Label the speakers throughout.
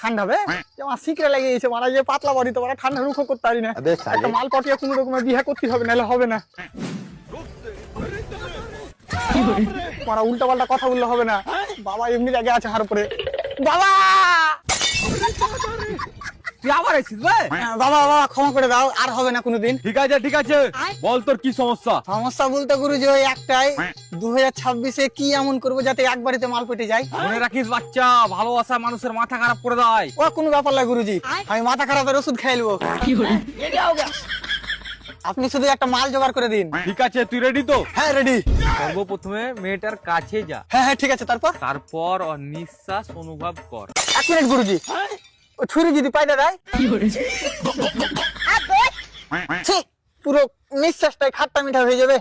Speaker 1: ঠান্ডা হবে আমার শিখরে লেগে গেছে মারা যে পাতলা বডি তো মারা ঠান্ডা রুখো করতে পারি না একটা মাল পটিয়ে কোনো রকমের বিয়ে করতে হবে নাহলে হবে না মারা উল্টা পাল্টা কথা বললে হবে না বাবা এমনি জায়গায় আছে হার উপরে বাবা
Speaker 2: তুই আবার আছিস রে?
Speaker 1: বাবা বাবা ক্ষমা করে দাও আর হবে না কোনোদিন
Speaker 2: ঠিক আছে বল তোর কি সমস্যা?
Speaker 1: সমস্যা বলতে গুরুজি ওই একটাই 2026-এ কি এমন করবো যাতে একবারিতে মাল পেটে যায়
Speaker 2: মনে রাখিস বাচ্চা, ভালোবাসা মানুষের মাথা খারাপ করে দেয়।
Speaker 1: ও কোনো ব্যাপার না গুরুজি, আমি মাথা খারাপের ওষুধ খাই নেবো। আপনি শুধু একটা মাল জোগাড় করে দিন।
Speaker 2: ঠিক আছে, তুই রেডি তো?
Speaker 1: হ্যাঁ রেডি।
Speaker 2: সর্বপ্রথমে মেয়েটার কাছে যা।
Speaker 1: হ্যাঁ হ্যাঁ ঠিক আছে,
Speaker 2: তারপর ওর নিঃশ্বাস অনুভব কর।
Speaker 1: 1 মিনিট গুরুজি, ও ছুরি যদি পাইতে দেয় পুরো নিঃশ্বাসটাই খাট্টা মিঠা হয়ে যাবে।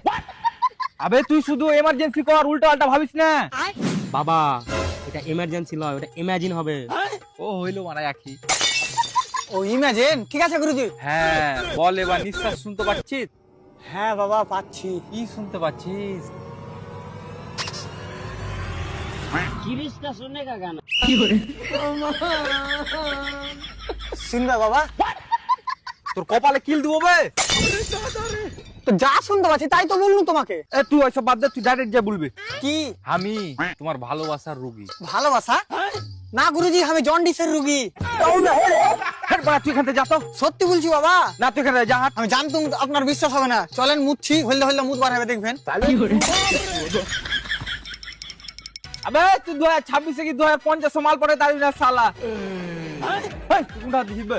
Speaker 2: আবে তুই শুধু এমার্জেন্সি কর, উল্টো পাল্টা ভাবিস না।
Speaker 3: বাবা এটা এমার্জেন্সি নয়, ওটা ইমাজিন হবে।
Speaker 2: ও হইলো মারা একই।
Speaker 1: ও ইমাজিন, ঠিক আছে গুরুজি।
Speaker 2: হ্যাঁ বল, এবার নিঃশ্বাস শুনতে পাচ্ছিস?
Speaker 1: হ্যাঁ বাবা পাচ্ছি।
Speaker 2: কি শুনতে পাচ্ছিস?
Speaker 1: শুনবে বাবা?
Speaker 2: তোর কপালে কিল দিব বে।
Speaker 1: তো যা শুনতে পাচ্ছি তাই তো বললু তোমাকে।
Speaker 2: এ তুই ওইসব বাদ দে, তুই ডাইরেক্ট যা বলবি।
Speaker 1: কি?
Speaker 2: আমি তোমার ভালোবাসার রোগী।
Speaker 1: ভালোবাসা? না গুরুজি, আমি জন্ডিসের রোগী।
Speaker 2: তুই এখান থেকে যা তো।
Speaker 1: সত্যি বলছি বাবা।
Speaker 2: না তুই এখানে যা।
Speaker 1: আমি জানতুম আপনার বিশ্বাস হবে না। চলেন মুচ্ছি, হইলে মুত বার হবে দেখবেন।
Speaker 2: আবে তুই 2026 কি 2050 মাল পরে দাঁড়িয়ে না শালা। এই কোনটা দিবি?